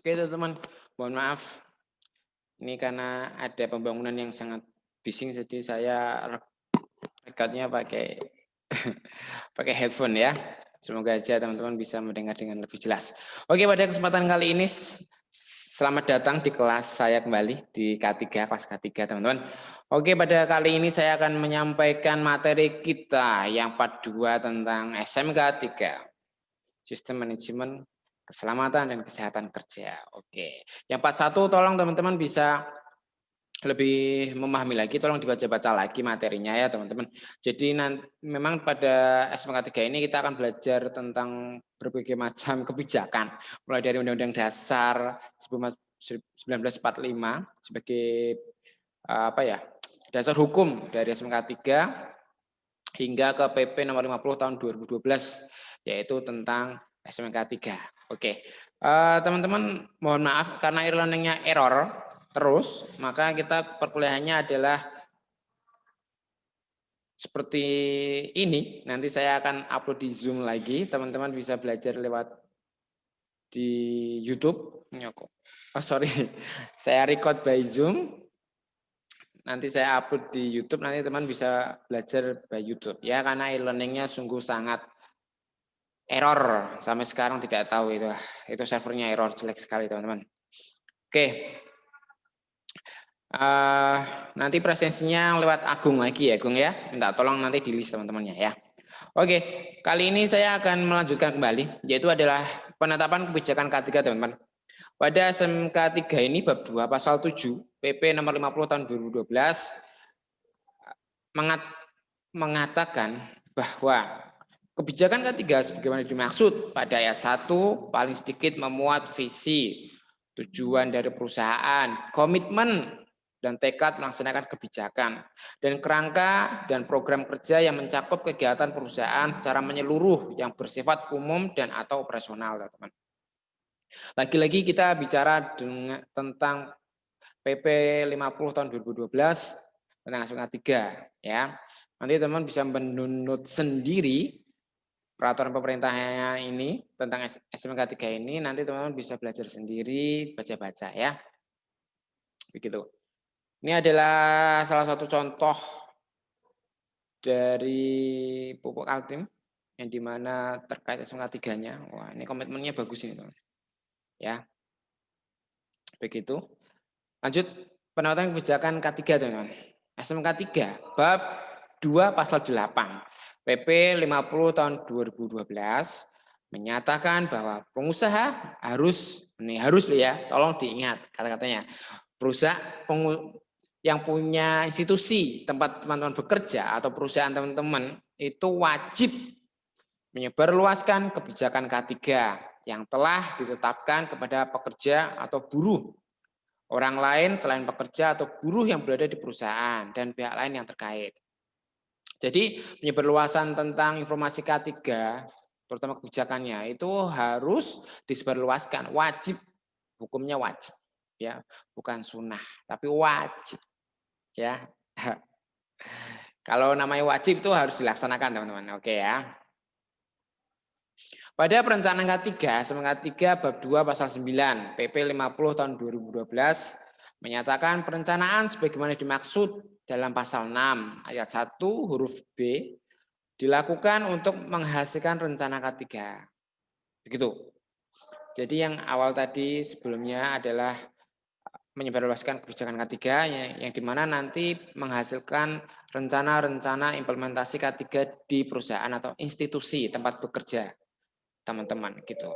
Oke teman-teman, mohon maaf. Ini karena ada pembangunan yang sangat bising, jadi saya rekatnya pakai pakai headphone ya. Semoga aja teman-teman bisa mendengar dengan lebih jelas. Oke, pada kesempatan kali ini selamat datang di kelas saya kembali di K3, kelas K3 teman-teman. Oke, pada kali ini saya akan menyampaikan materi kita yang part 2 tentang SMK 3, Sistem Manajemen Keselamatan dan Kesehatan Kerja. Oke, yang part 1 tolong teman-teman bisa lebih memahami lagi, tolong dibaca-baca lagi materinya ya teman-teman. Jadi memang pada SMK 3 ini kita akan belajar tentang berbagai macam kebijakan, mulai dari Undang-Undang Dasar 1945 sebagai dasar hukum dari SMK 3 hingga ke PP nomor 50 tahun 2012 yaitu tentang SMK 3. Oke. Teman-teman mohon maaf karena e-learning-nya error terus, maka kita perkuliahannya adalah seperti ini. Nanti saya akan upload di Zoom lagi, teman-teman bisa belajar lewat di YouTube. Oh sorry, saya record by Zoom. Nanti saya upload di YouTube, nanti teman bisa belajar by YouTube ya, karena e-learning-nya sungguh sangat error. Sampai sekarang tidak tahu itu servernya error jelek sekali teman-teman. Oke. Nanti presensinya lewat Agung lagi ya, Agung ya. Minta tolong nanti di list teman-temannya ya. Oke, kali ini saya akan melanjutkan kembali, yaitu adalah penetapan kebijakan K3 teman-teman. Pada SMK 3 ini bab 2 pasal 7 PP nomor 50 tahun 2012 mengatakan bahwa kebijakan K3 sebagaimana dimaksud pada ayat 1 paling sedikit memuat visi, tujuan dari perusahaan, komitmen dan tekad melaksanakan kebijakan, dan kerangka dan program kerja yang mencakup kegiatan perusahaan secara menyeluruh yang bersifat umum dan atau operasional, teman-teman. Lagi-lagi kita bicara tentang PP 50 tahun 2012 tentang SMK 3 ya. Nanti teman-teman bisa mendownload sendiri peraturan pemerintahnya ini tentang SMK 3 ini, nanti teman-teman bisa belajar sendiri, baca-baca ya. Begitu. Ini adalah salah satu contoh dari pupuk Altim yang dimana terkait SMK 3-nya. Wah, ini komitmennya bagus ini, teman. Ya. Begitu. Lanjut penerapan kebijakan K3, teman-teman. SMK 3 bab 2 pasal 8 PP 50 tahun 2012 menyatakan bahwa pengusaha harus ya, tolong diingat kata-katanya. Perusahaan yang punya institusi tempat teman-teman bekerja atau perusahaan teman-teman itu wajib menyebarluaskan kebijakan K3 yang telah ditetapkan kepada pekerja atau buruh, orang lain selain pekerja atau buruh yang berada di perusahaan dan pihak lain yang terkait. Jadi penyebarluasan tentang informasi K3, terutama kebijakannya itu harus disebarluaskan, wajib, hukumnya wajib, ya, bukan sunnah, tapi wajib, ya. Kalau namanya wajib itu harus dilaksanakan teman-teman, oke ya. Pada perencanaan K3, SMK 3 bab 2 pasal 9 PP 50 tahun 2012 menyatakan perencanaan sebagaimana dimaksud dalam pasal 6 ayat 1 huruf B dilakukan untuk menghasilkan rencana K3. Begitu. Jadi yang awal tadi sebelumnya adalah menyebarluaskan kebijakan K3 yang dimana nanti menghasilkan rencana-rencana implementasi K3 di perusahaan atau institusi tempat bekerja teman-teman gitu.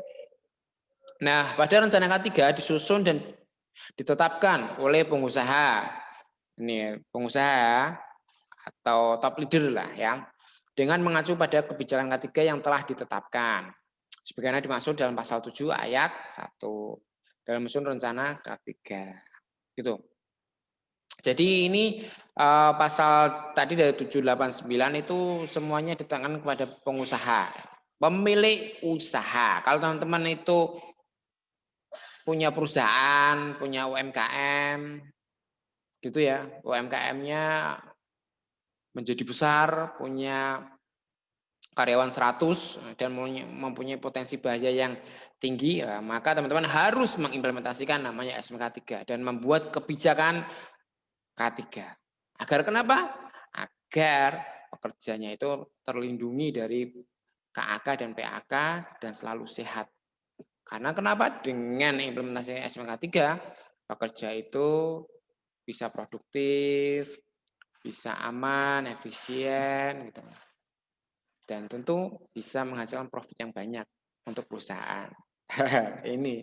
Nah, pada rencana K3 disusun dan ditetapkan oleh pengusaha. Ini pengusaha atau top leader lah ya. Dengan mengacu pada kebijakan K3 yang telah ditetapkan. Sebagaimana dimaksud dalam pasal 7 ayat 1 dalam menyusun rencana K3. Gitu. Jadi ini pasal tadi dari 789 itu semuanya ditekankan kepada pengusaha, pemilik usaha. Kalau teman-teman itu punya perusahaan, punya UMKM, gitu ya, UMKM-nya menjadi besar, punya karyawan 100 dan mempunyai potensi bahaya yang tinggi, maka teman-teman harus mengimplementasikan namanya SMK 3 dan membuat kebijakan K3. Agar kenapa? Agar pekerjanya itu terlindungi dari KAK dan PAK dan selalu sehat. Karena kenapa? Dengan implementasi SMK 3, pekerja itu bisa produktif, bisa aman, efisien, gitu. Dan tentu bisa menghasilkan profit yang banyak untuk perusahaan. Ini,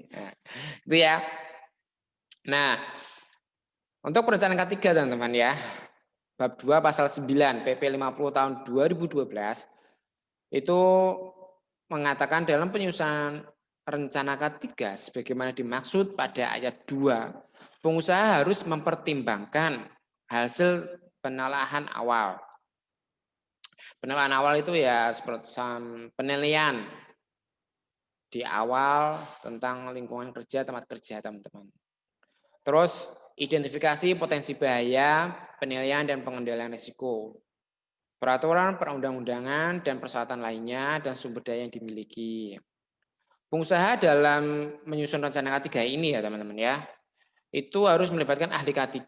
itu ya. Nah, untuk perencanaan K3 teman-teman ya, bab 2 pasal 9 PP 50 tahun 2012 itu mengatakan dalam penyusunan rencana K3 sebagaimana dimaksud pada ayat 2, pengusaha harus mempertimbangkan hasil penelaahan awal. Penelaahan awal itu ya seperti penilaian di awal tentang lingkungan kerja, tempat kerja teman-teman. Terus identifikasi potensi bahaya, penilaian dan pengendalian risiko. Peraturan perundang-undangan dan persyaratan lainnya dan sumber daya yang dimiliki. Pengusaha dalam menyusun rencana K3 ini ya teman-teman ya, itu harus melibatkan ahli K3,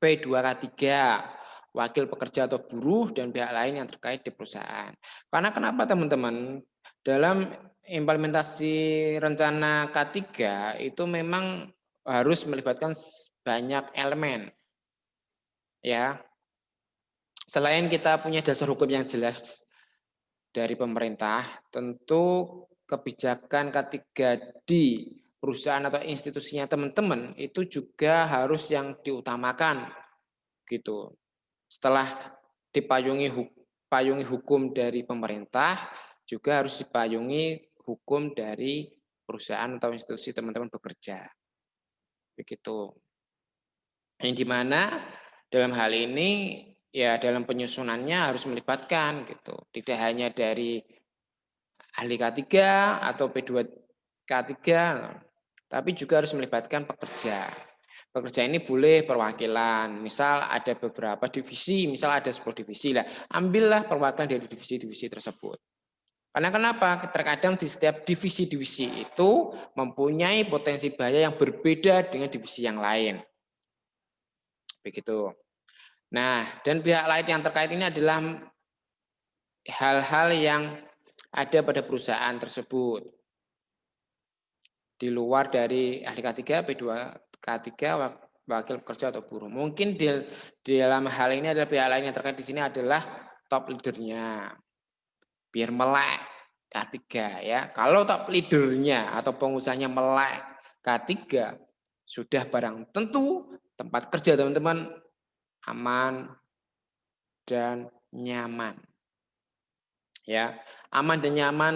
P2K3, wakil pekerja atau buruh dan pihak lain yang terkait di perusahaan. Karena kenapa teman-teman? Dalam implementasi rencana K3 itu memang harus melibatkan banyak elemen. Ya. Selain kita punya dasar hukum yang jelas dari pemerintah, tentu kebijakan K3 di perusahaan atau institusinya teman-teman itu juga harus yang diutamakan gitu. Setelah dipayungi hukum dari pemerintah, juga harus dipayungi hukum dari perusahaan atau institusi teman-teman bekerja. Begitu. Yang dimana dalam hal ini ya dalam penyusunannya harus melibatkan gitu. Tidak hanya dari ahli K3 atau P2K3, tapi juga harus melibatkan pekerja. Pekerja ini boleh perwakilan, misal ada beberapa divisi, misal ada 10 divisi lah, ambillah perwakilan dari divisi-divisi tersebut. Karena kenapa? Terkadang di setiap divisi-divisi itu mempunyai potensi bahaya yang berbeda dengan divisi yang lain. Begitu. Nah, dan pihak lain yang terkait ini adalah hal-hal yang ada pada perusahaan tersebut. Di luar dari ahli K3, P2K3, wakil pekerja atau buruh. Mungkin di dalam hal ini adalah pihak lain yang terkait di sini adalah top leadernya. Biar melek K3 ya. Kalau top leadernya atau pengusahanya melek K3, sudah barang tentu tempat kerja teman-teman aman dan nyaman. Ya, aman dan nyaman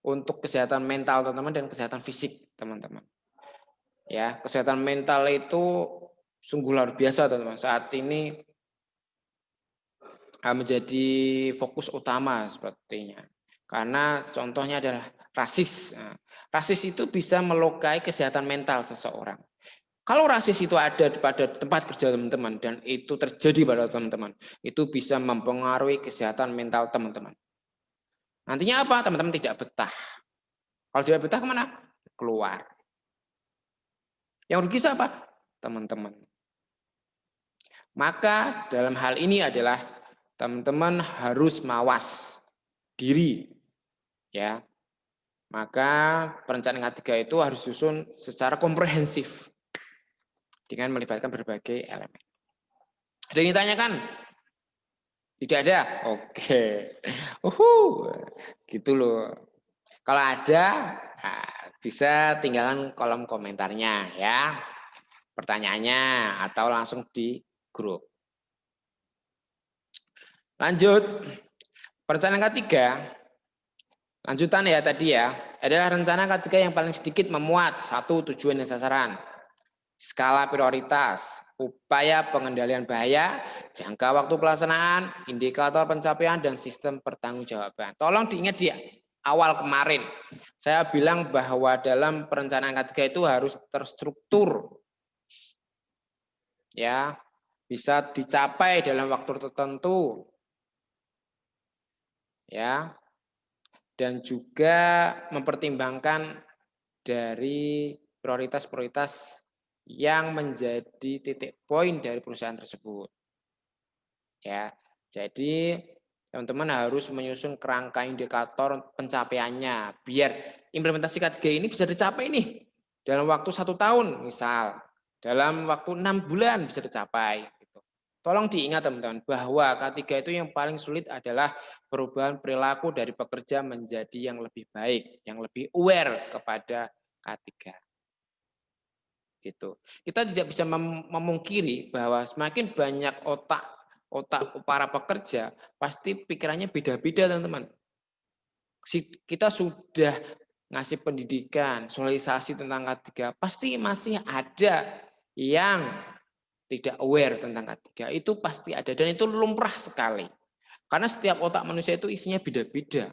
untuk kesehatan mental teman-teman dan kesehatan fisik teman-teman. Ya, kesehatan mental itu sungguh luar biasa teman-teman. Saat ini menjadi fokus utama sepertinya. Karena contohnya adalah rasis. Nah, rasis itu bisa melukai kesehatan mental seseorang. Kalau rasis itu ada pada tempat kerja teman-teman dan itu terjadi pada teman-teman, itu bisa mempengaruhi kesehatan mental teman-teman. Nantinya apa? Teman-teman tidak betah. Kalau tidak betah kemana? Keluar. Yang rugi siapa? Teman-teman. Maka dalam hal ini adalah teman-teman harus mawas diri. Ya. Maka perencanaan K3 itu harus disusun secara komprehensif dengan melibatkan berbagai elemen. Ada yang ditanyakan? Tidak ada? Oke. Gitu loh. Kalau ada, bisa tinggalkan kolom komentarnya ya. Pertanyaannya atau langsung di grup. Lanjut. Perencanaan K3, lanjutan ya tadi ya, adalah rencana K3 yang paling sedikit memuat satu tujuan dan sasaran, skala prioritas, upaya pengendalian bahaya, jangka waktu pelaksanaan, indikator pencapaian, dan sistem pertanggungjawaban. Tolong diingat di awal kemarin, saya bilang bahwa dalam perencanaan K3 itu harus terstruktur. Ya, bisa dicapai dalam waktu tertentu. ya, dan juga mempertimbangkan dari prioritas-prioritas yang menjadi titik poin dari perusahaan tersebut, ya. Jadi teman-teman harus menyusun kerangka indikator pencapaiannya biar implementasi K3 ini bisa dicapai nih dalam waktu 1 tahun, misal dalam waktu 6 bulan bisa dicapai. Gitu. Tolong diingat teman-teman bahwa K3 itu yang paling sulit adalah perubahan perilaku dari pekerja menjadi yang lebih baik, yang lebih aware kepada K3. Gitu. Kita tidak bisa memungkiri bahwa semakin banyak otak para pekerja, pasti pikirannya beda-beda, teman-teman. Kita sudah ngasih pendidikan, sosialisasi tentang K3, pasti masih ada yang tidak aware tentang K3. Itu pasti ada dan itu lumrah sekali. Karena setiap otak manusia itu isinya beda-beda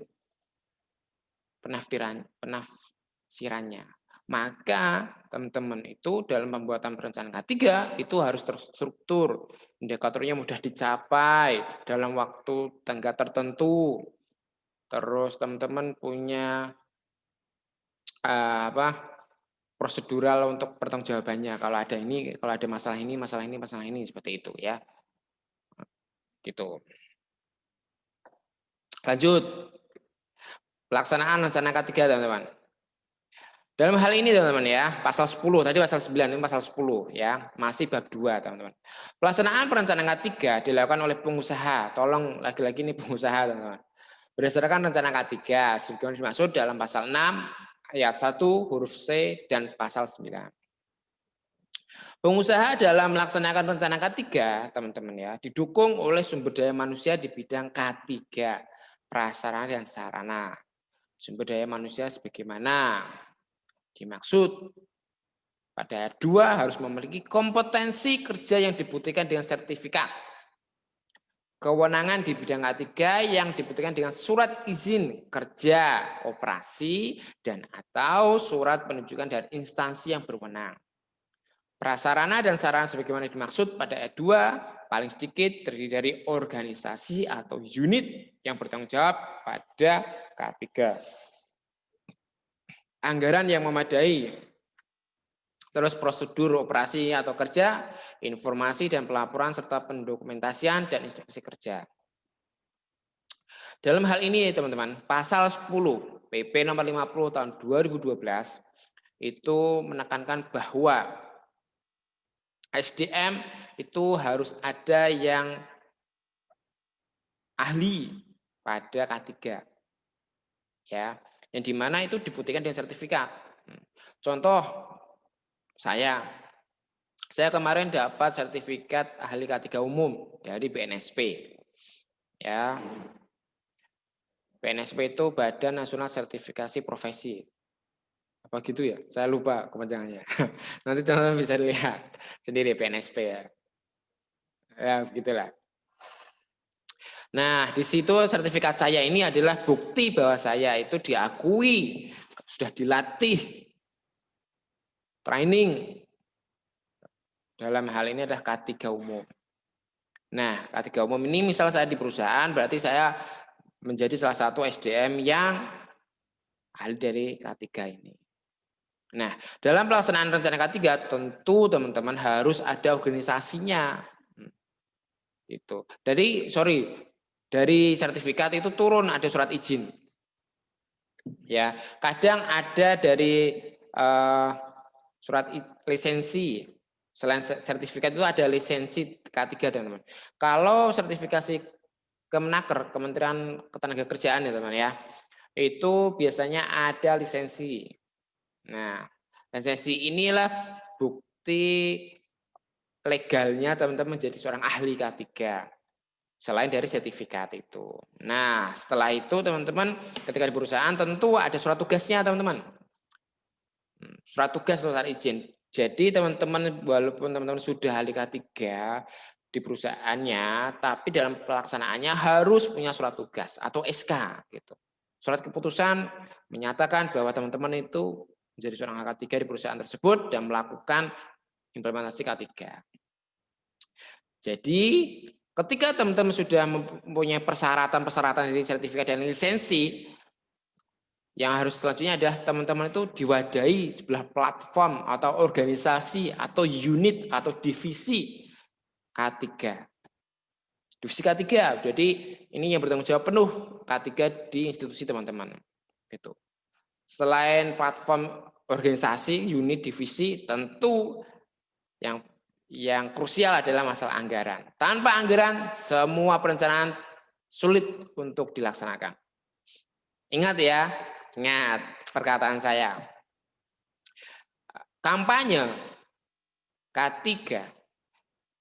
penafsirannya. Maka teman-teman itu dalam pembuatan perencanaan K3 itu harus terstruktur, indikatornya mudah dicapai dalam waktu tenggat tertentu. Terus teman-teman punya prosedural untuk pertanggungjawabannya. Kalau ada ini, kalau ada masalah ini seperti itu ya. Gitu. Lanjut. Pelaksanaan rencana K3 teman-teman. Dalam hal ini teman-teman ya, pasal 10, tadi pasal 9, ini pasal 10 ya, masih bab 2 teman-teman. Pelaksanaan perencanaan K3 dilakukan oleh pengusaha, tolong lagi-lagi ini pengusaha teman-teman. Berdasarkan rencana K3, sebagaimana dimaksud dalam pasal 6, ayat 1, huruf C, dan pasal 9. Pengusaha dalam melaksanakan rencana K3, teman-teman ya, didukung oleh sumber daya manusia di bidang K3, prasarana dan sarana. Sumber daya manusia sebagaimana dimaksud pada ayat 2 harus memiliki kompetensi kerja yang dibutuhkan dengan sertifikat. Kewenangan di bidang K3 yang dibutuhkan dengan surat izin kerja, operasi, dan atau surat penunjukan dari instansi yang berwenang. Prasarana dan sarana sebagaimana dimaksud pada ayat 2 paling sedikit terdiri dari organisasi atau unit yang bertanggung jawab pada K3. Anggaran yang memadai, terus prosedur operasi atau kerja, informasi dan pelaporan serta pendokumentasian dan instruksi kerja. Dalam hal ini teman-teman, pasal 10 PP nomor 50 tahun 2012 itu menekankan bahwa SDM itu harus ada yang ahli pada K3. Ya, yang dimana itu dibuktikan dengan sertifikat. Contoh saya kemarin dapat sertifikat ahli K3 umum dari BNSP. Ya. BNSP itu Badan Nasional Sertifikasi Profesi. Apa gitu ya? Saya lupa kepanjangannya. Nanti teman-teman bisa lihat sendiri BNSP ya. Ya, begitulah. Nah, di situ sertifikat saya ini adalah bukti bahwa saya itu diakui, sudah dilatih, training. Dalam hal ini adalah K3 umum. Nah, K3 umum ini misal saya di perusahaan, berarti saya menjadi salah satu SDM yang ahli dari K3 ini. Nah, dalam pelaksanaan rencana K3 tentu teman-teman harus ada organisasinya. Itu. Dari sertifikat itu turun ada surat izin. Ya, kadang ada dari surat lisensi. Selain sertifikat itu ada lisensi K3 teman-teman. Kalau sertifikasi Kemenaker, Kementerian Ketenagakerjaan ya teman ya, itu biasanya ada lisensi. Nah, lisensi inilah bukti legalnya teman-teman menjadi seorang ahli K3. Selain dari sertifikat itu. Nah, setelah itu teman-teman ketika di perusahaan tentu ada surat tugasnya teman-teman. Surat tugas atau surat izin. Jadi teman-teman walaupun teman-teman sudah ahli K3 di perusahaannya, tapi dalam pelaksanaannya harus punya surat tugas atau SK gitu. Surat keputusan menyatakan bahwa teman-teman itu menjadi seorang K3 di perusahaan tersebut dan melakukan implementasi K3. Jadi Ketika teman-teman sudah mempunyai persyaratan-persyaratan dari sertifikat dan lisensi, yang harus selanjutnya adalah teman-teman itu diwadahi sebelah platform atau organisasi atau unit atau divisi K3. Divisi K3, jadi ini yang bertanggung jawab penuh K3 di institusi teman-teman. Gitu. Selain platform organisasi, unit, divisi, tentu yang krusial adalah masalah anggaran. Tanpa anggaran, semua perencanaan sulit untuk dilaksanakan. Ingat ya, ingat perkataan saya. Kampanye K3,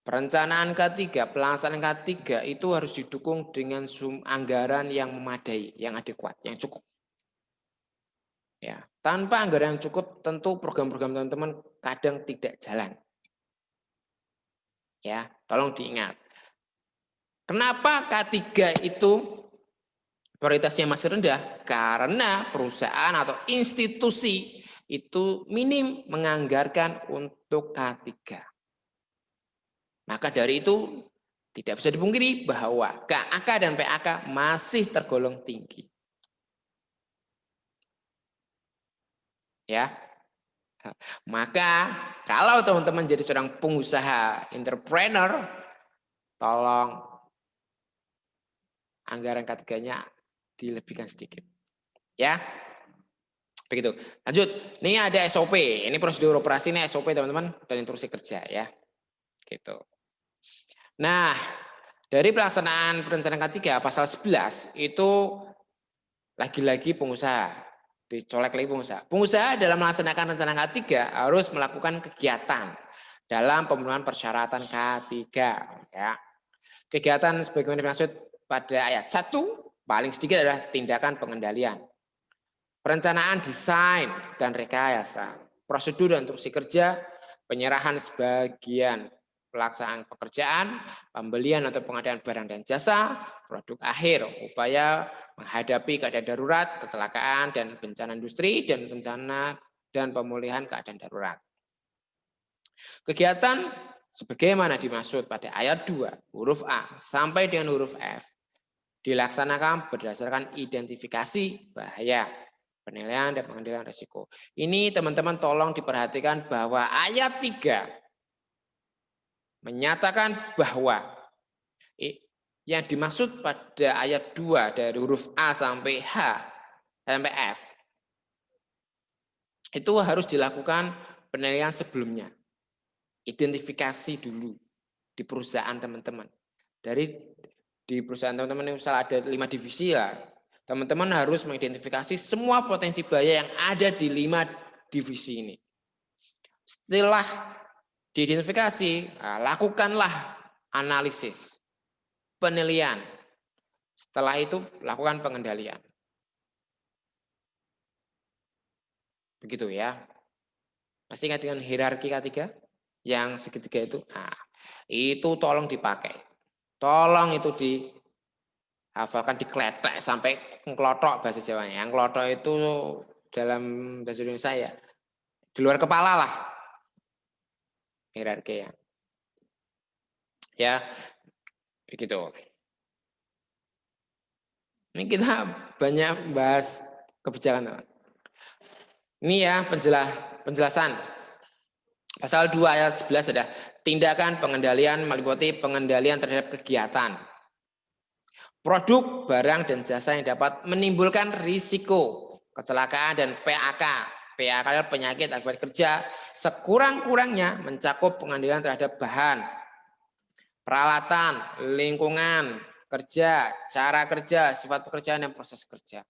perencanaan K3, pelaksanaan K3 itu harus didukung dengan anggaran yang memadai, yang adekuat, yang cukup. Ya, tanpa anggaran yang cukup, tentu program-program teman-teman kadang tidak jalan. Ya, tolong diingat. Kenapa K3 itu prioritasnya masih rendah? Karena perusahaan atau institusi itu minim menganggarkan untuk K3. Maka dari itu tidak bisa dipungkiri bahwa KAK dan PAK masih tergolong tinggi. Ya. Maka kalau teman-teman jadi seorang pengusaha entrepreneur, tolong anggaran K3-nya dilebihkan sedikit. Ya. Begitu. Lanjut. Ini ada SOP. Ini prosedur operasi, ini SOP teman-teman, dan instruksi kerja ya. Gitu. Nah, dari pelaksanaan perencanaan K3 pasal 11 itu lagi-lagi pengusaha. Dicolek lagi pengusaha. Pengusaha dalam melaksanakan rencana K3 harus melakukan kegiatan dalam pemenuhan persyaratan K3 ya. Kegiatan sebagaimana dimaksud pada ayat 1 paling sedikit adalah tindakan pengendalian, perencanaan desain dan rekayasa, prosedur dan instruksi kerja, penyerahan sebagian pelaksanaan pekerjaan, pembelian atau pengadaan barang dan jasa, produk akhir, upaya menghadapi keadaan darurat, kecelakaan dan bencana industri, dan bencana dan pemulihan keadaan darurat. Kegiatan sebagaimana dimaksud pada ayat 2 huruf A sampai dengan huruf F dilaksanakan berdasarkan identifikasi bahaya, penilaian dan pengendalian risiko. Ini teman-teman tolong diperhatikan bahwa ayat 3 menyatakan bahwa yang dimaksud pada ayat 2 dari huruf A sampai H sampai F itu harus dilakukan penilaian sebelumnya. Identifikasi dulu di perusahaan teman-teman. Di perusahaan teman-teman misalnya ada 5 divisi lah. Teman-teman harus mengidentifikasi semua potensi bahaya yang ada di 5 divisi ini. Setelah diidentifikasi, lakukanlah analisis, penilaian. Setelah itu lakukan pengendalian. Begitu ya. Masih ingat dengan hierarki K3? Yang segitiga itu? Nah, itu tolong dipakai. Tolong itu dihafalkan, dikletek sampai ngklotok bahasa Jawanya. Yang klotok itu dalam bahasa Indonesia ya, di luar kepala lah. Hierarki ya. Ya, begitu. Ini kita banyak bahas kebijakan. Ini ya penjelasan. Pasal 2 ayat 11 ada tindakan pengendalian meliputi pengendalian terhadap kegiatan, produk, barang, dan jasa yang dapat menimbulkan risiko kecelakaan dan PAK. PAK adalah penyakit akibat kerja, sekurang-kurangnya mencakup pengendalian terhadap bahan, peralatan, lingkungan kerja, cara kerja, sifat pekerjaan, dan proses kerja.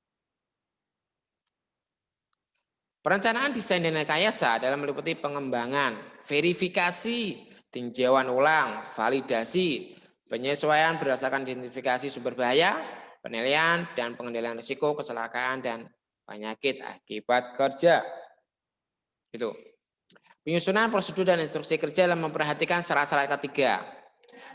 Perencanaan desain dan rekayasa dalam meliputi pengembangan, verifikasi, tinjauan ulang, validasi, penyesuaian berdasarkan identifikasi sumber bahaya, penilaian dan pengendalian risiko kecelakaan dan penyakit akibat kerja. Itu. Penyusunan prosedur dan instruksi kerja dalam memperhatikan syarat-syarat K3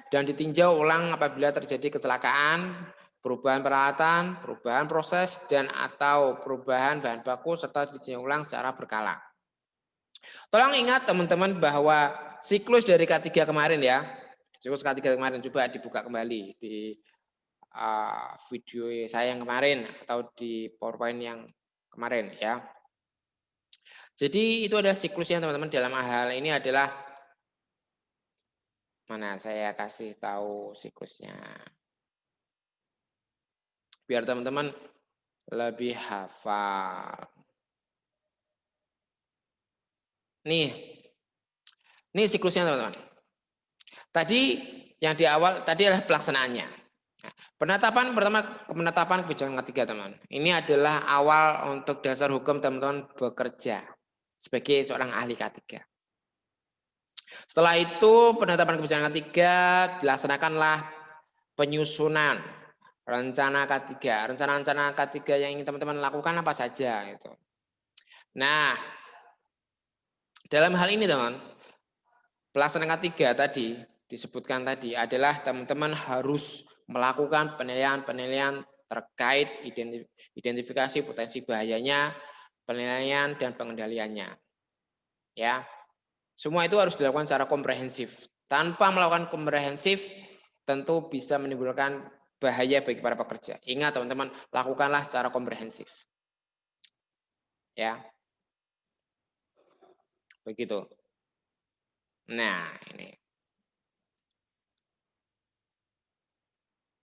dan ditinjau ulang apabila terjadi kecelakaan, perubahan peralatan, perubahan proses, dan atau perubahan bahan baku serta ditinjau ulang secara berkala. Tolong ingat teman-teman bahwa siklus dari K3 kemarin ya, Siklus K3 kemarin coba dibuka kembali di video saya yang kemarin atau di PowerPoint yang kemarin ya. Jadi itu ada siklusnya teman-teman. Dalam hal ini adalah mana saya kasih tahu siklusnya biar teman-teman lebih hafal. Nih siklusnya teman-teman. Tadi yang di awal tadi adalah pelaksanaannya. Nah, penetapan kebijakan ketiga teman. Ini adalah awal untuk dasar hukum teman-teman bekerja sebagai seorang ahli K3. Setelah itu penetapan kebijakan ketiga dilaksanakanlah penyusunan rencana K3. Rencana-rencana K3 yang ingin teman-teman lakukan apa saja itu. Nah, dalam hal ini teman, pelaksanaan K3 tadi disebutkan tadi adalah teman-teman harus melakukan penilaian terkait identifikasi potensi bahayanya, penilaian dan pengendaliannya. Ya. Semua itu harus dilakukan secara komprehensif. Tanpa melakukan komprehensif tentu bisa menimbulkan bahaya bagi para pekerja. Ingat teman-teman, lakukanlah secara komprehensif. Ya. Begitu. Nah, ini.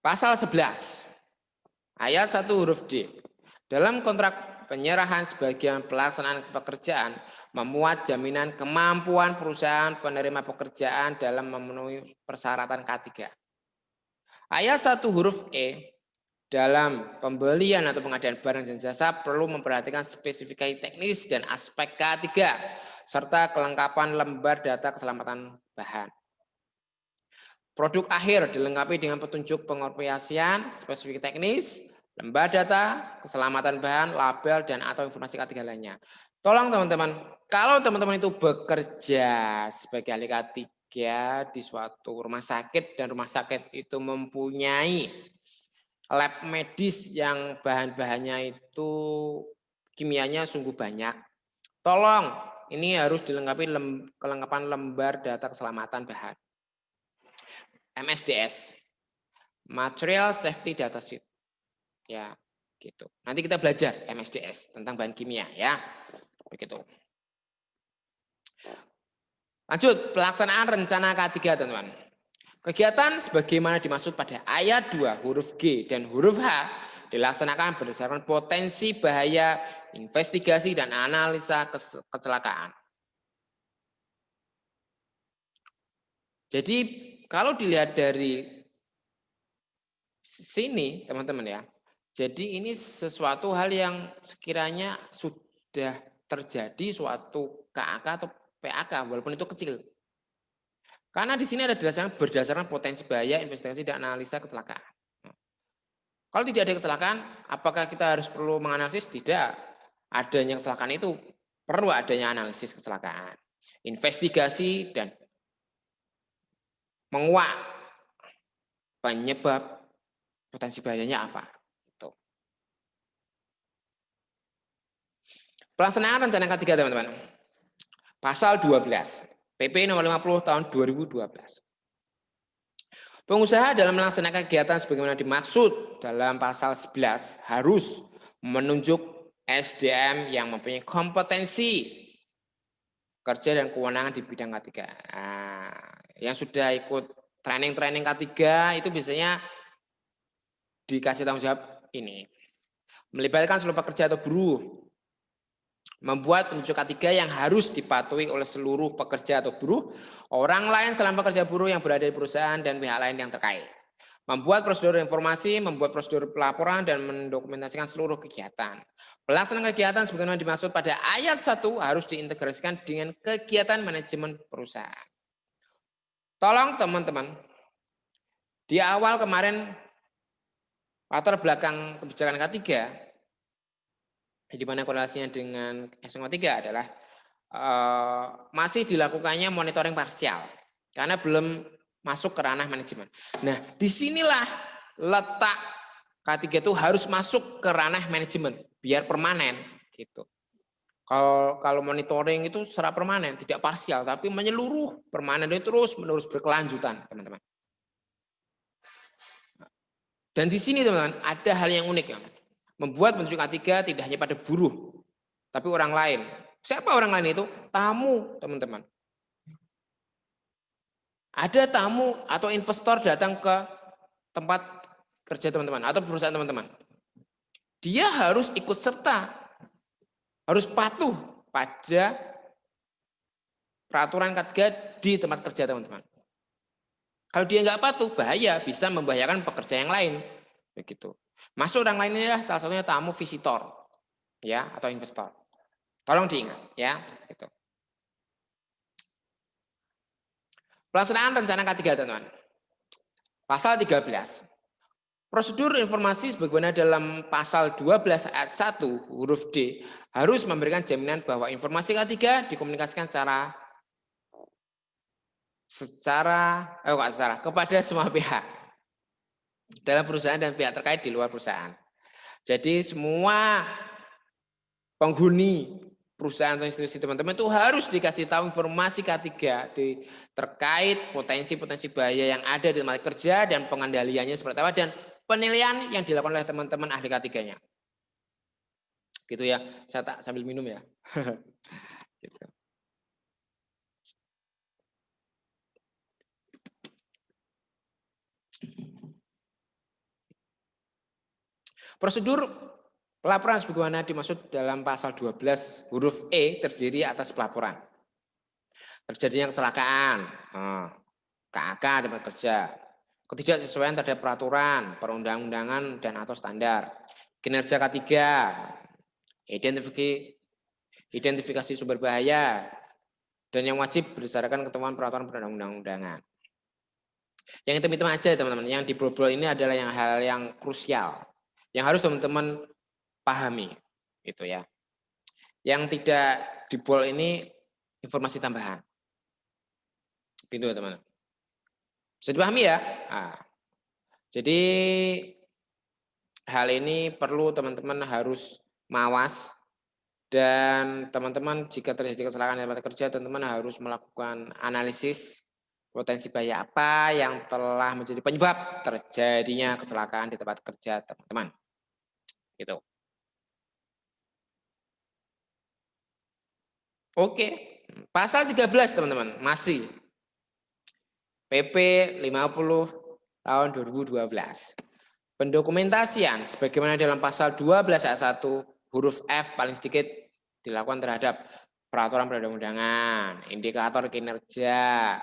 Pasal 11 ayat 1 huruf D. Dalam kontrak penyerahan sebagian pelaksanaan pekerjaan memuat jaminan kemampuan perusahaan penerima pekerjaan dalam memenuhi persyaratan K3. Ayat 1 huruf E. Dalam pembelian atau pengadaan barang dan jasa perlu memperhatikan spesifikasi teknis dan aspek K3 serta kelengkapan lembar data keselamatan bahan. Produk akhir dilengkapi dengan petunjuk pengoperasian, spesifik teknis, lembar data, keselamatan bahan, label, dan atau informasi K3 lainnya. Tolong teman-teman, kalau teman-teman itu bekerja sebagai ahli K3 di suatu rumah sakit dan rumah sakit itu mempunyai lab medis yang bahan-bahannya itu kimianya sungguh banyak. Tolong ini harus dilengkapi kelengkapan lembar data keselamatan bahan. MSDS, Material Safety Data Sheet, ya gitu. Nanti kita belajar MSDS tentang bahan kimia, ya, begitu. Lanjut pelaksanaan rencana K3 teman-teman. Kegiatan sebagaimana dimaksud pada ayat 2 huruf G dan huruf H dilaksanakan berdasarkan potensi bahaya, investigasi dan analisa kecelakaan. Jadi kalau dilihat dari sini teman-teman ya, jadi ini sesuatu hal yang sekiranya sudah terjadi suatu KAK atau PAK walaupun itu kecil. Karena di sini ada berdasarkan potensi bahaya, investigasi dan analisa kecelakaan. Kalau tidak ada kecelakaan, apakah kita harus perlu menganalisis? Tidak. Adanya kecelakaan itu perlu adanya analisis kecelakaan, investigasi dan menguak penyebab potensi bahayanya apa. Itu. Pelaksanaan rencana K3 teman-teman. Pasal 12 PP nomor 50 tahun 2012. Pengusaha dalam melaksanakan kegiatan sebagaimana dimaksud dalam pasal 11 harus menunjuk SDM yang mempunyai kompetensi kerja dan kewenangan di bidang K3. Nah, yang sudah ikut training K3 itu biasanya dikasih tanggung jawab ini. Melibatkan seluruh pekerja atau buruh. Membuat penunjuk K3 yang harus dipatuhi oleh seluruh pekerja atau buruh, orang lain selain pekerja buruh yang berada di perusahaan dan pihak lain yang terkait. Membuat prosedur informasi, membuat prosedur pelaporan, dan mendokumentasikan seluruh kegiatan. Pelaksanaan kegiatan sebagaimana dimaksud pada ayat 1 harus diintegrasikan dengan kegiatan manajemen perusahaan. Tolong teman-teman, di awal kemarin latar belakang kebijakan K3, di mana korelasinya dengan S3 adalah masih dilakukannya monitoring parsial karena belum masuk ke ranah manajemen. Nah, disinilah letak K3 itu harus masuk ke ranah manajemen biar permanen gitu. Kalau monitoring itu secara permanen, tidak parsial, tapi menyeluruh, permanen dan terus-menerus berkelanjutan, teman-teman. Dan di sini, teman-teman, ada hal yang unik ya. Membuat petunjuk K3 tidak hanya pada buruh, tapi orang lain. Siapa orang lain itu? Tamu, teman-teman. Ada tamu atau investor datang ke tempat kerja teman-teman atau perusahaan teman-teman. Dia harus ikut serta, harus patuh pada peraturan K3 di tempat kerja teman-teman. Kalau dia nggak patuh, bahaya, bisa membahayakan pekerja yang lain. Begitu. Masuk orang lain ini salah satunya tamu visitor, ya, atau investor. Tolong diingat, ya. Gitu. Pelaksanaan rencana K3 teman-teman. Pasal 13. Prosedur informasi sebagaimana dalam pasal 12 ayat 1 huruf D harus memberikan jaminan bahwa informasi K3 dikomunikasikan kepada semua pihak dalam perusahaan dan pihak terkait di luar perusahaan. Jadi semua penghuni perusahaan atau institusi teman-teman itu harus dikasih tahu informasi K3 terkait potensi-potensi bahaya yang ada di tempat kerja dan pengendaliannya seperti apa dan penilaian yang dilakukan oleh teman-teman ahli K3-nya. Gitu ya. Saya tak sambil minum ya. Gitu. Prosedur pelaporan sebagaimana dimaksud dalam pasal 12 huruf E terdiri atas pelaporan. Terjadinya kecelakaan, KAK di tempat kerja, ketidaksesuaian terhadap peraturan, perundang-undangan dan atau standar, kinerja K3, identifikasi sumber bahaya, dan yang wajib berdasarkan ketentuan peraturan perundang-undangan. Yang itu aja teman-teman, yang dibrol ini adalah hal yang krusial, yang harus teman-teman pahami, gitu ya. Yang tidak dibrol ini informasi tambahan, gitu teman-teman. Bisa dipahami ya? Nah, jadi hal ini perlu teman-teman harus mawas dan teman-teman jika terjadi kecelakaan di tempat kerja, teman-teman harus melakukan analisis potensi bahaya apa yang telah menjadi penyebab terjadinya kecelakaan di tempat kerja teman-teman. Gitu. Oke, pasal 13 teman-teman, masih PP 50 tahun 2012. Pendokumentasian sebagaimana dalam pasal 12 ayat 1 huruf F paling sedikit dilakukan terhadap peraturan perundang-undangan, indikator kinerja,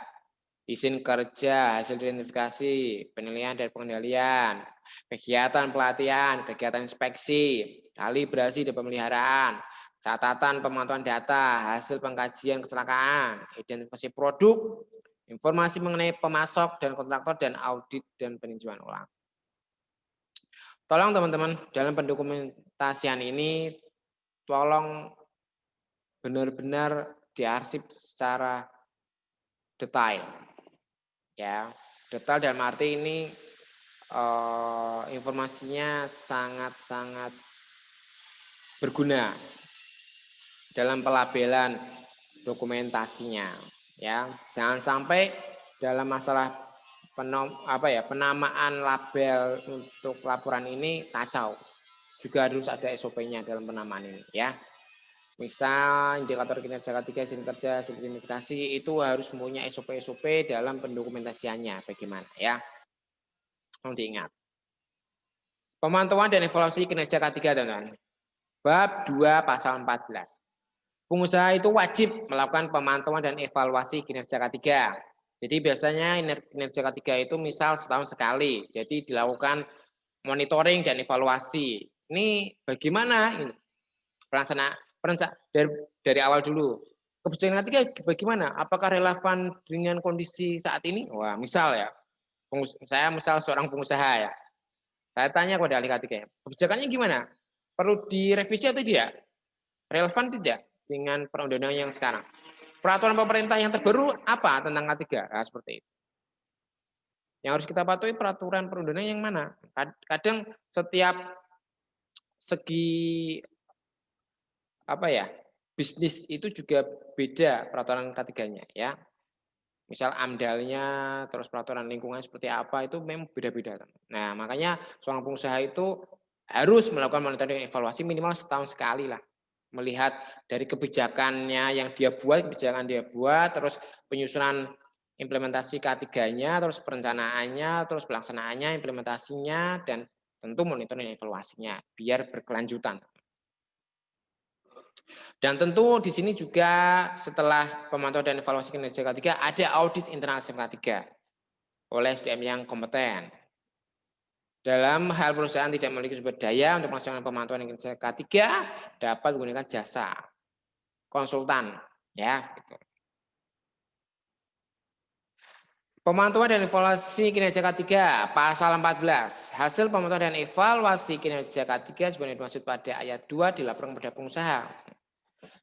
izin kerja, hasil identifikasi, penilaian dan pengendalian, kegiatan pelatihan, kegiatan inspeksi, kalibrasi dan pemeliharaan, catatan pemantauan data, hasil pengkajian kecelakaan, identifikasi produk, informasi mengenai pemasok dan kontraktor, dan audit dan peninjauan ulang. Tolong teman-teman dalam pendokumentasian ini tolong benar-benar diarsip secara detail. Ya, detail dalam arti ini informasinya sangat-sangat berguna dalam pelabelan dokumentasinya. Ya, jangan sampai dalam masalah penamaan label untuk laporan ini kacau. Juga harus ada SOP-nya dalam penamaan ini, ya. Misal indikator kinerja K3, izin kerja, sertifikasi itu harus mempunyai SOP-SOP dalam pendokumentasiannya bagaimana ya. Tolong diingat. Pemantauan dan evaluasi kinerja K3 teman-teman. Bab 2 pasal 14. Pengusaha itu wajib melakukan pemantauan dan evaluasi kinerja K3. Jadi biasanya kinerja K3 itu misal setahun sekali. Jadi dilakukan monitoring dan evaluasi. Ini bagaimana ini? Dari awal dulu. Kebijakan ketiga bagaimana? Apakah relevan dengan kondisi saat ini? Wah, misal ya, saya misal seorang pengusaha ya. Saya tanya kepada ahli K3, kebijakannya gimana? Perlu direvisi atau tidak? Relevan tidak dengan perundang-undangan yang sekarang? Peraturan pemerintah yang terbaru apa tentang K3? Nah, seperti itu. Yang harus kita patuhi peraturan perundang-undangan yang mana? Kadang setiap segi bisnis itu juga beda peraturan K3-nya ya. Misal AMDAL-nya, terus peraturan lingkungan seperti apa itu memang beda-beda. Nah, makanya seorang pengusaha itu harus melakukan monitoring dan evaluasi minimal setahun sekali lah. Melihat dari kebijakannya yang dia buat, kebijakan dia buat, terus penyusunan implementasi K3-nya, terus perencanaannya, terus pelaksanaannya, implementasinya, dan tentu monitoring dan evaluasinya biar berkelanjutan. Dan tentu di sini juga setelah pemantauan dan evaluasi kinerja K3 ada audit internal SMK 3 oleh SDM yang kompeten. Dalam hal perusahaan tidak memiliki sumber daya untuk melaksanakan pemantauan kinerja K3 dapat menggunakan jasa konsultan ya gitu. Pemantauan dan evaluasi kinerja K3 pasal 14. Hasil pemantauan dan evaluasi kinerja K3 sebenarnya dimaksud pada ayat 2 dilaporkan kepada pengusaha.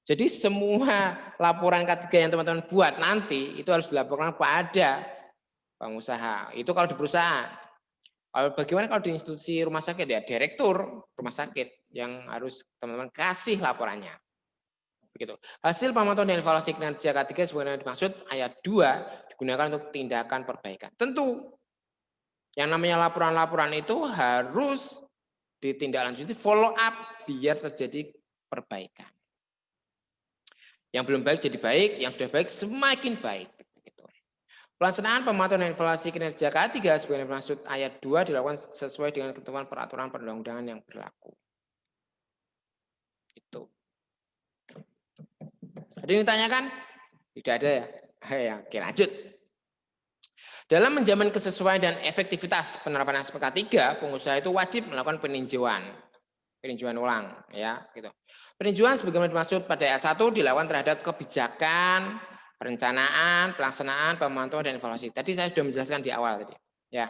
Jadi semua laporan K3 yang teman-teman buat nanti itu harus dilaporkan kepada pengusaha. Itu kalau di perusahaan. Kalau bagaimana kalau di institusi rumah sakit ya direktur rumah sakit yang harus teman-teman kasih laporannya. Begitu. Hasil pemantauan dan evaluasi kinerja K3 sebenarnya dimaksud ayat 2 digunakan untuk tindakan perbaikan. Tentu yang namanya laporan-laporan itu harus ditindaklanjuti follow up biar terjadi perbaikan. Yang belum baik jadi baik, yang sudah baik semakin baik. Pelaksanaan pemantauan dan evaluasi kinerja K3 sebagai maksud ayat 2 dilakukan sesuai dengan ketentuan peraturan perundang-undangan yang berlaku. Itu. Ada yang ditanyakan? Tidak ada ya? Ya, oke lanjut. Dalam menjamin kesesuaian dan efektivitas penerapan SPK 3, pengusaha itu wajib melakukan peninjauan ulang ya gitu. Peninjauan sebagaimana dimaksud pada ayat 1 dilakukan terhadap kebijakan, perencanaan, pelaksanaan, pemantauan dan evaluasi. Tadi saya sudah menjelaskan di awal tadi ya.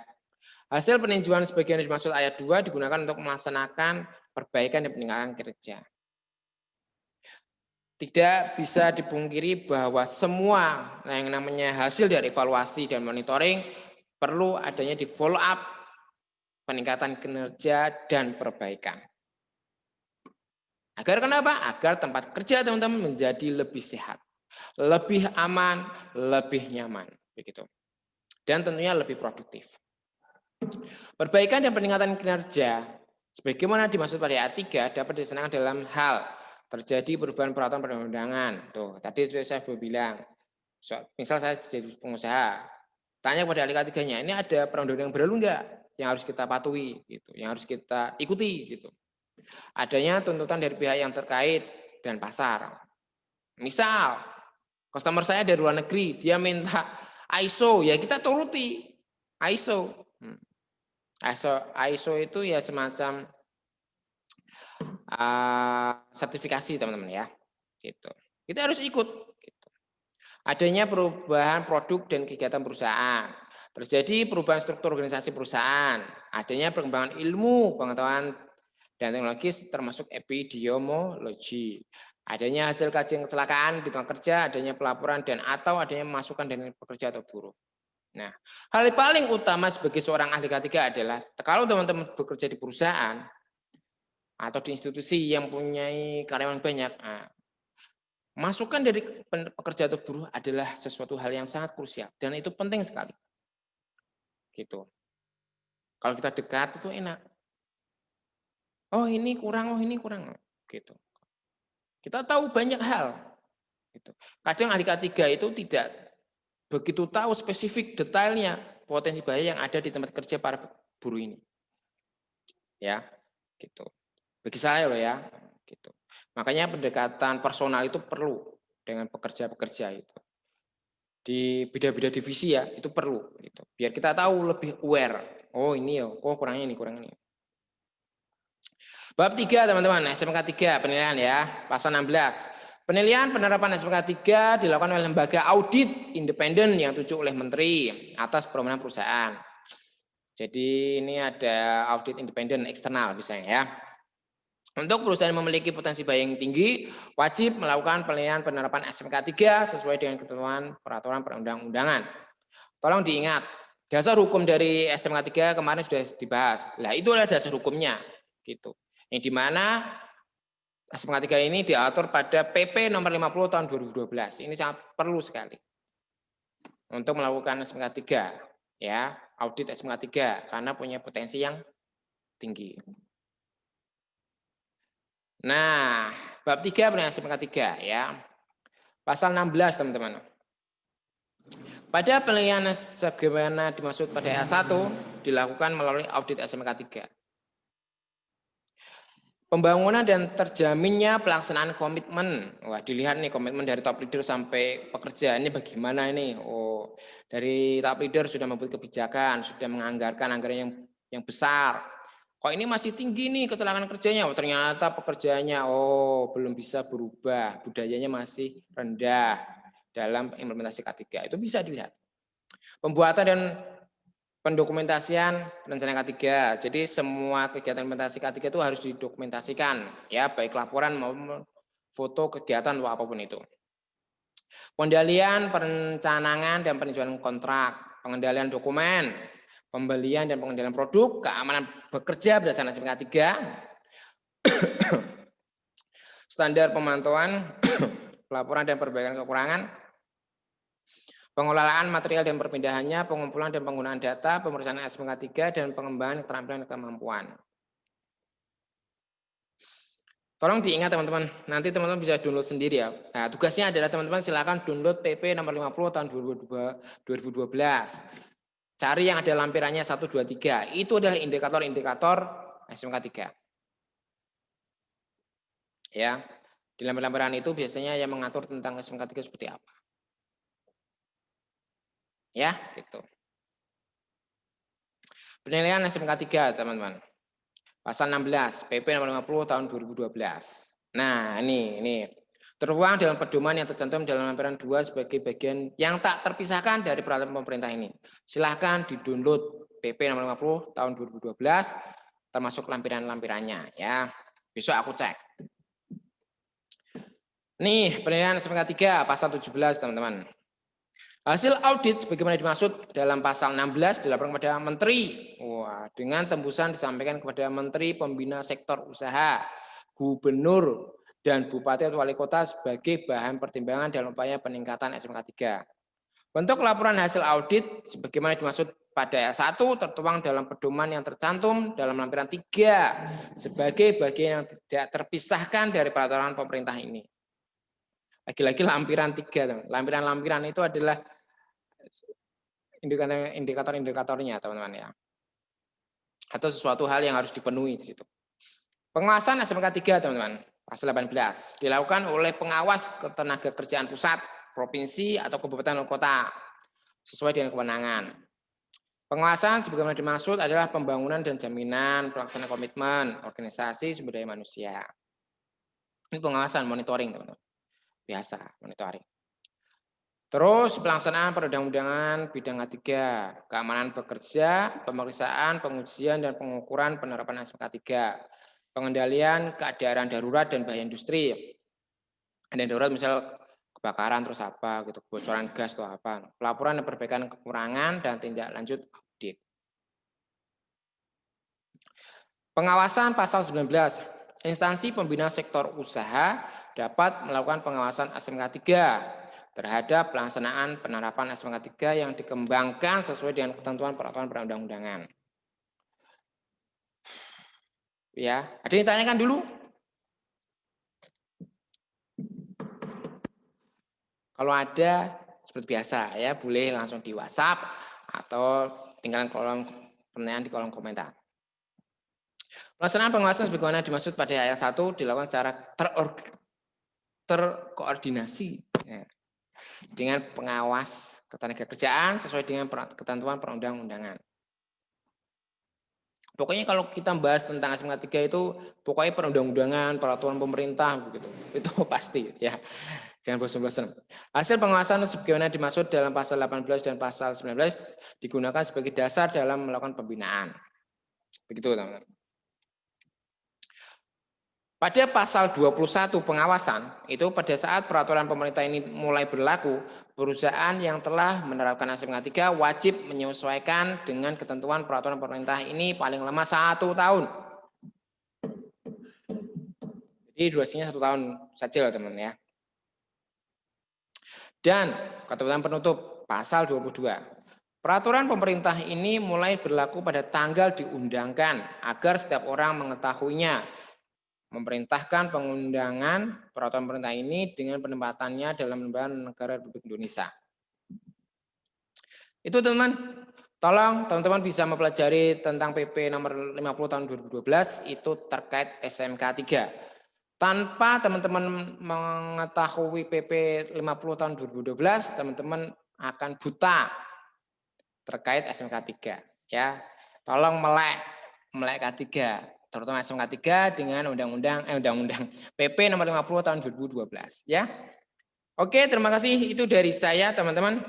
Hasil peninjauan sebagaimana dimaksud ayat 2 digunakan untuk melaksanakan perbaikan dan peningkatan kinerja. Tidak bisa dipungkiri bahwa semua yang namanya hasil dari evaluasi dan monitoring perlu adanya di follow up peningkatan kinerja dan perbaikan. Agar kenapa? Agar tempat kerja teman-teman menjadi lebih sehat, lebih aman, lebih nyaman, begitu. Dan tentunya lebih produktif. Perbaikan dan peningkatan kinerja sebagaimana dimaksud pada ayat 3 dapat dilaksanakan dalam hal terjadi perubahan peraturan perundang-undangan. Tuh, tadi saya sudah bilang. Misal saya jadi pengusaha, tanya kepada ahli K3-nya, ini ada perundang-undangan baru enggak yang harus kita patuhi gitu, yang harus kita ikuti gitu. Adanya tuntutan dari pihak yang terkait dan pasar. Misal, customer saya dari luar negeri, dia minta ISO, ya kita turuti ISO. ISO itu ya semacam sertifikasi teman-teman ya, gitu. Kita harus ikut. Gitu. Adanya perubahan produk dan kegiatan perusahaan, terjadi perubahan struktur organisasi perusahaan, adanya perkembangan ilmu, pengetahuan dan teknologi termasuk epidemiologi. Adanya hasil kajian kecelakaan di tempat kerja, adanya pelaporan dan atau adanya masukan dari pekerja atau buruh. Nah, hal yang paling utama sebagai seorang ahli K3 adalah kalau teman-teman bekerja di perusahaan atau di institusi yang punya karyawan banyak, masukan dari pekerja atau buruh adalah sesuatu hal yang sangat krusial dan itu penting sekali. Gitu. Kalau kita dekat itu enak. Oh ini kurang, gitu. Kita tahu banyak hal. Gitu. Kadang ahli K3 itu tidak begitu tahu spesifik detailnya potensi bahaya yang ada di tempat kerja para buruh ini. Ya, gitu. Bagi saya loh ya, gitu. Makanya pendekatan personal itu perlu dengan pekerja-pekerja itu. Di beda-beda divisi ya, itu perlu gitu. Biar kita tahu lebih aware. Oh ini ya, oh kurangnya ini, kurang ini. Bab 3 teman-teman, SMK 3 penilaian ya, pasal 16. Penilaian penerapan SMK 3 dilakukan oleh lembaga audit independen yang ditunjuk oleh menteri atas permohonan perusahaan. Jadi ini ada audit independen eksternal misalnya ya. Untuk perusahaan yang memiliki potensi bahaya yang tinggi, wajib melakukan penilaian penerapan SMK 3 sesuai dengan ketentuan peraturan perundang-undangan. Tolong diingat, dasar hukum dari SMK 3 kemarin sudah dibahas. Nah, itu adalah dasar hukumnya gitu. Yang dimana SMK 3 ini diatur pada PP nomor 50 tahun 2012. Ini sangat perlu sekali untuk melakukan SMK 3, ya, audit SMK 3 karena punya potensi yang tinggi. Nah, bab 3 penilaian SMK 3, ya. Pasal 16, teman-teman. Pada penilaian sebagaimana dimaksud pada ayat 1 dilakukan melalui audit SMK 3. Pembangunan dan terjaminnya pelaksanaan komitmen. Wah, dilihat nih komitmen dari top leader sampai pekerja ini bagaimana ini? Oh, dari top leader sudah membuat kebijakan, sudah menganggarkan anggaran yang besar. Kok ini masih tinggi nih kecelakaan kerjanya? Oh, ternyata pekerjaannya belum bisa berubah, budayanya masih rendah dalam implementasi K3. Itu bisa dilihat. Pembuatan dan pendokumentasian rencana K3. Jadi semua kegiatan implementasi K3 itu harus didokumentasikan, ya, baik laporan maupun foto kegiatan atau apapun itu. Pengendalian, perencanaan dan peninjauan kontrak, pengendalian dokumen, pembelian dan pengendalian produk, keamanan bekerja berdasarkan SMK 3, standar pemantauan, pelaporan dan perbaikan kekurangan, pengelolaan material dan perpindahannya, pengumpulan dan penggunaan data, pemeriksaan SMK 3, dan pengembangan keterampilan dan kemampuan. Tolong diingat teman-teman, nanti teman-teman bisa download sendiri ya. Nah, tugasnya adalah teman-teman silakan download PP nomor 50 tahun 2012. Cari yang ada lampirannya 1, 2, 3. Itu adalah indikator-indikator SMK 3. Ya, di lampiran-lampiran itu biasanya yang mengatur tentang SMK 3 seperti apa. Ya, gitu. Penilaian SMK 3, teman-teman. Pasal 16, PP nomor 50 tahun 2012. Nah, ini tertuang dalam pedoman yang tercantum dalam lampiran 2 sebagai bagian yang tak terpisahkan dari peraturan pemerintah ini. Silahkan di-download PP nomor 50 tahun 2012 termasuk lampiran-lampirannya, ya. Besok aku cek. Nih, penilaian SMK 3 pasal 17, teman-teman. Hasil audit sebagaimana dimaksud dalam pasal 16 dilaporkan kepada Menteri. Wah, dengan tembusan disampaikan kepada Menteri Pembina Sektor Usaha, Gubernur, dan Bupati atau Wali Kota sebagai bahan pertimbangan dalam upaya peningkatan SMK 3. Bentuk laporan hasil audit sebagaimana dimaksud pada ayat 1 tertuang dalam pedoman yang tercantum dalam lampiran 3 sebagai bagian yang tidak terpisahkan dari peraturan pemerintah ini. Lagi-lagi lampiran 3, lampiran-lampiran itu adalah indikator-indikatornya, teman-teman, ya. Atau sesuatu hal yang harus dipenuhi di situ. Pengawasan SMK 3, teman-teman, pasal 18, dilakukan oleh pengawas ketenagakerjaan pusat, provinsi, atau kabupaten atau kota, sesuai dengan kewenangan. Pengawasan sebagaimana dimaksud adalah pembangunan dan jaminan pelaksanaan komitmen organisasi sumber daya manusia. Ini pengawasan, monitoring, teman-teman. Biasa, monitoring. Terus pelaksanaan perundang-undangan bidang K3, keamanan bekerja, pemeriksaan, pengujian, dan pengukuran penerapan SMK 3, pengendalian keadaan darurat dan bahaya industri. Ada darurat misal kebakaran terus apa gitu, kebocoran gas atau apa. Pelaporan dan perbaikan kekurangan dan tindak lanjut audit. Pengawasan pasal 19. Instansi pembina sektor usaha dapat melakukan pengawasan SMK 3 terhadap pelaksanaan penerapan SMK 3 yang dikembangkan sesuai dengan ketentuan peraturan perundang-undangan. Ya, ada yang ditanyakan dulu? Kalau ada, seperti biasa ya, boleh langsung di WhatsApp atau tinggalkan kolom pertanyaan di kolom komentar. Pelaksanaan pengawasan sebagaimana dimaksud pada ayat 1 dilakukan secara terkoordinasi ya, dengan pengawas ketenagakerjaan sesuai dengan ketentuan perundang-undangan. Pokoknya kalau kita bahas tentang SMK 3 itu pokoknya perundang-undangan, peraturan pemerintah begitu. Itu pasti ya. Jangan bosan-bosan. Hasil pengawasan sebagaimana dimaksud dalam pasal 18 dan pasal 19 digunakan sebagai dasar dalam melakukan pembinaan. Begitu, teman-teman. Pada pasal 21 pengawasan, itu pada saat peraturan pemerintah ini mulai berlaku, perusahaan yang telah menerapkan SMK 3 wajib menyesuaikan dengan ketentuan peraturan pemerintah ini paling lama 1 tahun. Jadi Jadi durasinya 1 tahun saja teman-teman ya. Dan ketentuan penutup pasal 22. Peraturan pemerintah ini mulai berlaku pada tanggal diundangkan agar setiap orang mengetahuinya. Memerintahkan pengundangan peraturan pemerintah ini dengan penempatannya dalam lembaga negara Republik Indonesia. Itu teman-teman. Tolong teman-teman bisa mempelajari tentang PP nomor 50 tahun 2012 itu terkait SMK 3. Tanpa teman-teman mengetahui PP 50 tahun 2012, teman-teman akan buta terkait SMK 3 ya. Tolong melek K3, terutama SMK 3 dengan undang-undang PP nomor 50 tahun 2012 ya. Oke, terima kasih itu dari saya teman-teman.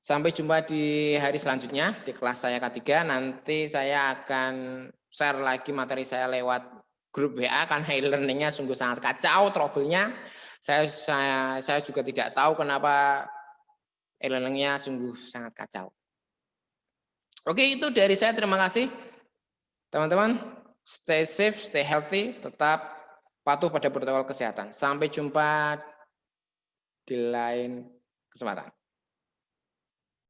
Sampai jumpa di hari selanjutnya di kelas saya K3. Nanti saya akan share lagi materi saya lewat grup WA kan e-learningnya sungguh sangat kacau trouble-nya. Saya juga tidak tahu kenapa e-learningnya sungguh sangat kacau. Oke, itu dari saya. Terima kasih teman-teman. Stay safe, stay healthy, tetap patuh pada protokol kesehatan. Sampai jumpa di lain kesempatan.